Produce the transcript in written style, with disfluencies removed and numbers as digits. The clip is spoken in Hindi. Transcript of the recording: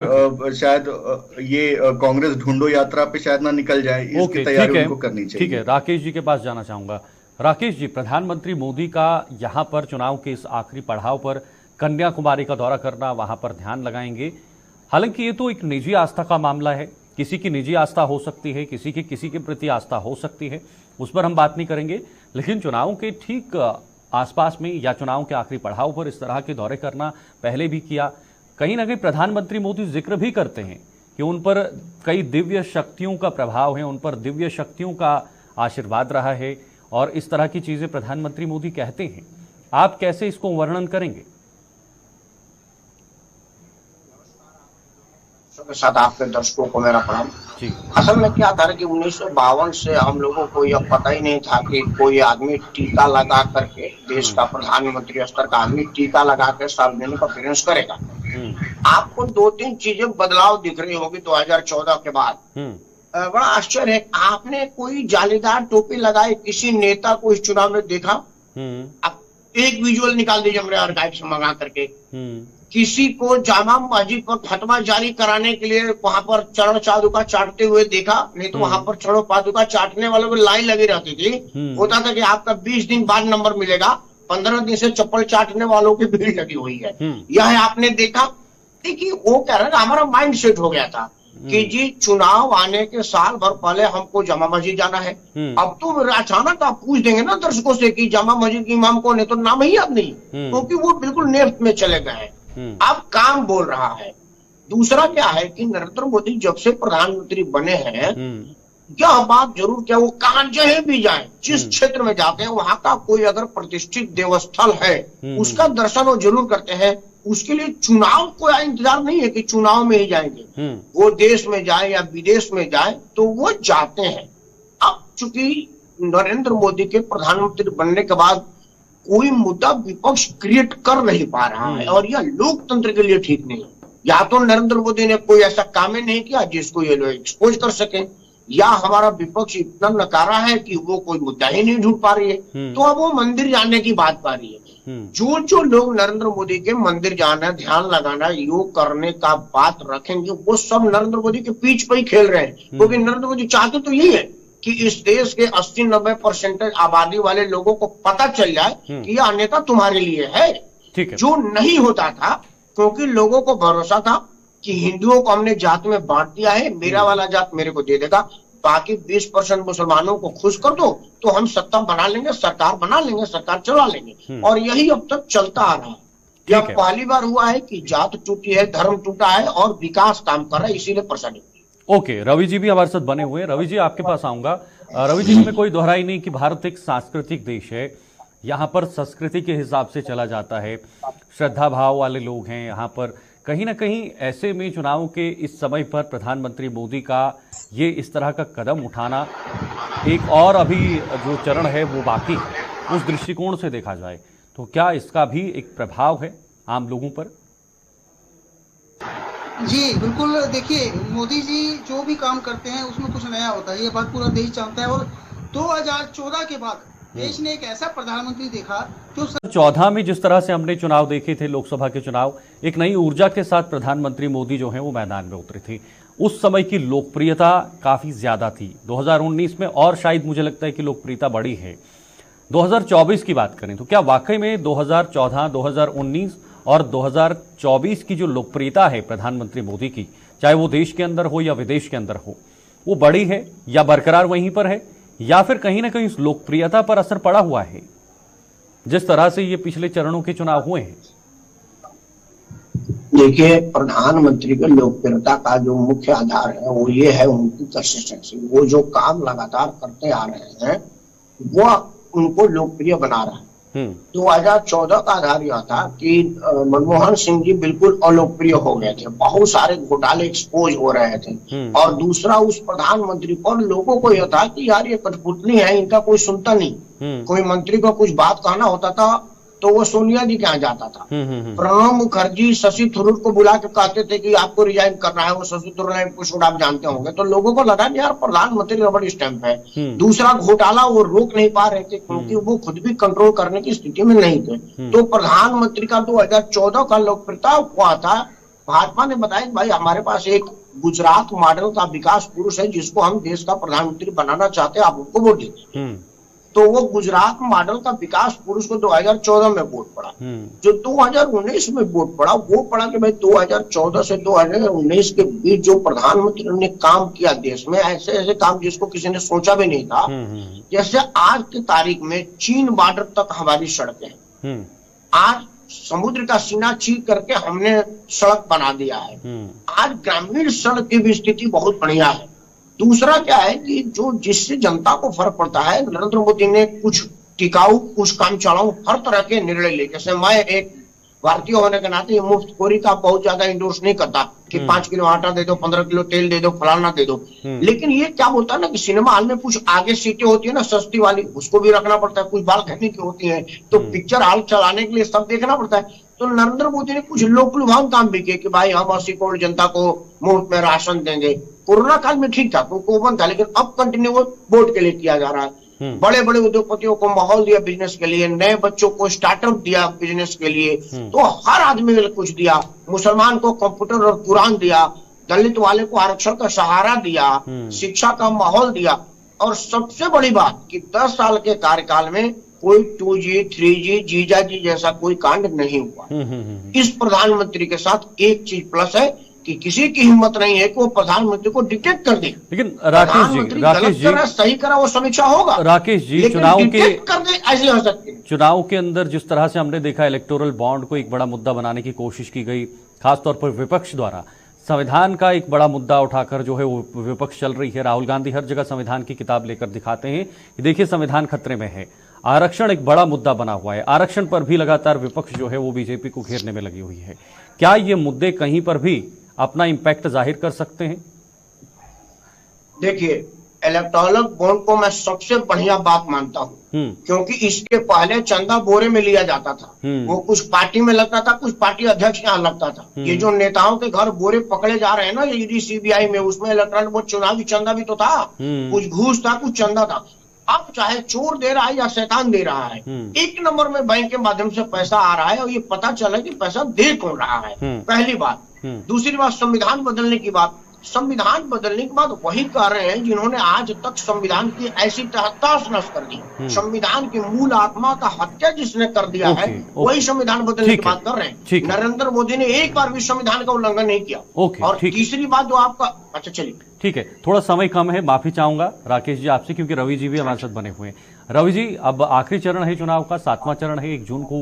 शायद ये कांग्रेस ढूंढो यात्रा पे शायद ना निकल जाए, इसकी ओके, ठीक तैयारी है, उनको करनी ठीक है। चाहिए। राकेश जी के पास जाना चाहूंगा। राकेश जी, प्रधानमंत्री मोदी का यहाँ पर चुनाव के इस आखिरी पड़ाव पर कन्याकुमारी का दौरा करना, वहां पर ध्यान लगाएंगे। हालांकि ये तो एक निजी आस्था का मामला है, किसी की निजी आस्था हो सकती है, किसी के प्रति आस्था हो सकती है, उस पर हम बात नहीं करेंगे। लेकिन चुनाव के ठीक आसपास में या चुनाव के आखिरी पड़ाव पर इस तरह के दौरे करना पहले भी किया। कहीं ना कहीं प्रधानमंत्री मोदी जिक्र भी करते हैं कि उन पर कई दिव्य शक्तियों का प्रभाव है, उन पर दिव्य शक्तियों का आशीर्वाद रहा है, और इस तरह की चीजें प्रधानमंत्री मोदी कहते हैं। आप कैसे इसको वर्णन करेंगे? के साथ आपके दर्शकों को मेरा प्रणाम। जी। असल में क्या था कि 1952 से हम लोगों को यह पता ही नहीं था कि कोई आदमी टीका लगा करके, देश का प्रधानमंत्री स्तर का आदमी टीका लगा के सार्वजनिक अपीयरेंस करेगा। आपको 2-3 चीजें बदलाव दिख रही होगी 2014 के बाद। बड़ा आश्चर्य है, आपने कोई जालीदार टोपी लगाए किसी नेता को इस चुनाव में देखा? आप एक विजुअल निकाल दीजिए मेरे आर्काइव से मंगा करके। किसी को जामा मस्जिद पर फतवा जारी कराने के लिए वहां पर चरण पादुका चाटते हुए देखा? नहीं तो वहां पर चरण पादुका चाटने वालों की लाइन लगी रहती थी। होता था कि आपका 20 दिन बाद नंबर मिलेगा, 15 दिन से चप्पल चाटने वालों की भीड़ लगी हुई है। यह आपने देखा? देखिए, वो कह रहे हैं हमारा माइंड सेट हो गया था कि जी चुनाव आने के साल भर पहले हमको जामा मस्जिद जाना है। अब तो अचानक आप पूछ देंगे ना दर्शकों से कि जामा मस्जिद के इमाम कौन है, तो नाम ही याद नहीं, क्योंकि वो बिल्कुल नेफ्ट में चले गए हैं। अब काम बोल रहा है। दूसरा क्या है कि नरेंद्र मोदी जब से प्रधानमंत्री बने हैं, यह बात जरूर क्या, वो कहां जहे भी जाए, जिस क्षेत्र में जाते हैं वहां का कोई अगर प्रतिष्ठित देवस्थल है उसका दर्शन वो जरूर करते हैं। उसके लिए चुनाव को इंतजार नहीं है कि चुनाव में ही जाएंगे, वो देश में जाए या विदेश में जाए तो वो जाते हैं। अब चूंकि नरेंद्र मोदी के प्रधानमंत्री बनने के बाद कोई मुद्दा विपक्ष क्रिएट कर नहीं पा रहा है, और यह लोकतंत्र के लिए ठीक नहीं है। या तो नरेंद्र मोदी ने कोई ऐसा काम ही नहीं किया जिसको ये लोग एक्सपोज कर सके, या हमारा विपक्ष इतना नकारा है कि वो कोई मुद्दा ही नहीं ढूंढ पा रही है। तो अब वो मंदिर जाने की बात पा रही है। जो लोग नरेंद्र मोदी के मंदिर जाना, ध्यान लगाना, योग करने का बात रखेंगे, वो सब नरेंद्र मोदी के पीछ पे ही खेल रहे हैं। क्योंकि नरेंद्र मोदी चाहते तो यही है कि इस देश के 80-90% आबादी वाले लोगों को पता चल जाए कि यह नेता तुम्हारे लिए है। ठीक है। जो नहीं होता था, क्योंकि लोगों को भरोसा था कि हिंदुओं को हमने जात में बांट दिया है, मेरा वाला जात मेरे को दे देगा, बाकी 20% मुसलमानों को खुश कर दो तो हम सत्ता बना लेंगे, सरकार बना लेंगे, सरकार चला लेंगे। और यही अब तक चलता आ रहा है। यह पहली बार हुआ है कि जात टूटी है, धर्म टूटा है और विकास काम कर रहा है, इसीलिए परेशानी। ओके, रवि जी भी हमारे साथ बने हुए हैं। रवि जी, आपके पास आऊंगा। रवि जी, इसमें कोई दोहराई नहीं कि भारत एक सांस्कृतिक देश है, यहाँ पर संस्कृति के हिसाब से चला जाता है, श्रद्धा भाव वाले लोग हैं यहाँ पर। कहीं ना कहीं ऐसे में चुनाव के इस समय पर प्रधानमंत्री मोदी का ये इस तरह का कदम उठाना, एक और अभी जो चरण है वो बाकी, उस दृष्टिकोण से देखा जाए तो क्या इसका भी एक प्रभाव है आम लोगों पर? जी बिल्कुल। देखिए, मोदी जी जो भी काम करते हैं उसमें कुछ नया होता है, ये बात पूरा देश जानता है। और 2014 के बाद देश ने एक ऐसा प्रधानमंत्री देखा जो 2014 में जिस तरह से हमने चुनाव देखे थे, लोकसभा के चुनाव, एक नई ऊर्जा के साथ प्रधानमंत्री मोदी जो है वो मैदान में उतरे थे। उस समय की लोकप्रियता काफी ज्यादा थी। 2019 में और शायद मुझे लगता है कि लोकप्रियता बढ़ी है। 2024 की बात करें तो क्या वाकई में 2014, 2019 और 2024 की जो लोकप्रियता है प्रधानमंत्री मोदी की, चाहे वो देश के अंदर हो या विदेश के अंदर हो, वो बढ़ी है या बरकरार वहीं पर है, या फिर कहीं ना कहीं उस लोकप्रियता पर असर पड़ा हुआ है जिस तरह से ये पिछले चरणों के चुनाव हुए हैं? देखिए, प्रधानमंत्री के लोकप्रियता का जो मुख्य आधार है वो ये है उनकी कंसिस्टेंसी। वो जो काम लगातार करते आ रहे हैं वो उनको लोकप्रिय बना रहा है। 2014 का आधार यह था कि मनमोहन सिंह जी बिल्कुल अलोकप्रिय हो गए थे, बहुत सारे घोटाले एक्सपोज हो रहे थे। और दूसरा, उस प्रधानमंत्री पर लोगों को यह था कि यार ये कठपुतली है, इनका कोई सुनता नहीं। कोई मंत्री को कुछ बात कहना होता था तो वो सोनिया जी के यहाँ जाता था। प्रणब मुखर्जी शशि थरूर को बुला के कहते थे कि आपको रिजाइन करना है, वो शशि थरूर ने कुछ आप जानते होंगे। तो लोगों को लगा यार प्रधानमंत्री रबड़ स्टैंप है। दूसरा घोटाला वो रोक नहीं पा रहे थे क्योंकि वो खुद भी कंट्रोल करने की स्थिति में नहीं थे। तो प्रधानमंत्री का 2014 का लोकप्रियता हुआ था भाजपा ने बताया कि भाई हमारे पास एक गुजरात मॉडल का विकास पुरुष है जिसको हम देश का प्रधानमंत्री बनाना चाहते हैं, आप उनको वोट दीजिए। तो वो गुजरात मॉडल का विकास पुरुष को 2014 में वोट पड़ा। जो 2019 में वोट पड़ा वो पड़ा कि भाई 2014 से 2019 के बीच जो प्रधानमंत्री ने काम किया देश में, ऐसे ऐसे काम जिसको किसी ने सोचा भी नहीं था। जैसे आज की तारीख में चीन बॉर्डर तक हमारी सड़कें, आज समुद्र का सीना चीर करके हमने सड़क बना दिया है। आज ग्रामीण सड़क की भी स्थिति बहुत बढ़िया है। दूसरा क्या है कि जो जिससे जनता को फर्क पड़ता है, नरेंद्र मोदी ने कुछ टिकाऊ कुछ काम चलाऊ हर तरह के निर्णय लिए। जैसे मैं एक भारतीय होने के नाते ये मुफ्तखोरी का बहुत ज्यादा इंडोर्स नहीं करता कि 5 किलो आटा दे दो, 15 किलो तेल दे दो, फलाना दे दो। लेकिन ये क्या होता है ना कि सिनेमा हॉल में कुछ आगे सीटें होती है ना सस्ती वाली, उसको भी रखना पड़ता है, कुछ बालकनी की होती है, तो पिक्चर हॉल चलाने के लिए सब देखना पड़ता है। तो नरेंद्र मोदी ने कुछ लोकलुभावन काम भी किए कि भाई हम 80 करोड़ जनता को मुफ्त में राशन देंगे। कोरोना काल में ठीक था, तो बंद था, लेकिन अब कंटिन्यू वोट के लिए किया जा रहा है। बड़े बड़े उद्योगपतियों को माहौल दिया बिजनेस के लिए, नए बच्चों को स्टार्टअप दिया बिजनेस के लिए, तो हर आदमी को कुछ दिया। मुसलमान को कंप्यूटर और कुरान दिया, दलित वाले को आरक्षण का सहारा दिया, शिक्षा का माहौल दिया। और सबसे बड़ी बात कि 10 साल के कार्यकाल में कोई 2G 3G जीजा जी जैसा कोई कांड नहीं हुआ। इस प्रधानमंत्री के साथ एक चीज प्लस है कि किसी की हिम्मत नहीं है कि वो प्रधानमंत्री को डिटेक्ट कर दे। लेकिन राकेश जी सही करा वो समीक्षा होगा। राकेश जी, चुनाव के कर दे ऐसे हो सकते हैं। चुनाव के अंदर जिस तरह से हमने देखा इलेक्टोरल बॉन्ड को एक बड़ा मुद्दा बनाने की कोशिश की गई, खासतौर पर विपक्ष द्वारा संविधान का एक बड़ा मुद्दा उठाकर जो है वो विपक्ष चल रही है। राहुल गांधी हर जगह संविधान की किताब लेकर दिखाते हैं कि देखिए संविधान खतरे में है। आरक्षण एक बड़ा मुद्दा बना हुआ है, आरक्षण पर भी लगातार विपक्ष जो है वो बीजेपी को घेरने में लगी हुई है। क्या ये मुद्दे कहीं पर भी अपना इंपैक्ट जाहिर कर सकते हैं? देखिए, इलेक्टोरल बॉन्ड को मैं सबसे बढ़िया बात मानता हूँ, क्योंकि इसके पहले चंदा बोरे में लिया जाता था। वो कुछ पार्टी में लगता था, कुछ पार्टी अध्यक्ष यहाँ लगता था। ये जो नेताओं के घर बोरे पकड़े जा रहे हैं ना ईडी सीबीआई में, उसमें इलेक्टोरल बॉन्ड चुनावी चंदा भी तो था, कुछ घूस था, कुछ चंदा था। अब चाहे चोर दे रहा है या शैतान दे रहा है, एक नंबर में बैंक के माध्यम से पैसा आ रहा है और ये पता चला कि पैसा दे कौन रहा है। पहली बात। दूसरी बात, संविधान बदलने की बात। संविधान बदलने के बाद वही कह रहे हैं जिन्होंने आज तक संविधान की ऐसी तहस नस कर दी, संविधान की मूल आत्मा का हत्या जिसने कर दिया है, वही संविधान बदलने की बात कर रहे हैं। नरेंद्र मोदी ने एक बार भी संविधान का उल्लंघन नहीं किया। और तीसरी बात जो आपका, अच्छा चलिए ठीक है, थोड़ा समय कम है, माफी चाहूंगा राकेश जी आपसे, क्योंकि रवि जी भी हमारे साथ बने हुए हैं। रवि जी, अब आखिरी चरण है चुनाव का, 7वां चरण है, 1 जून को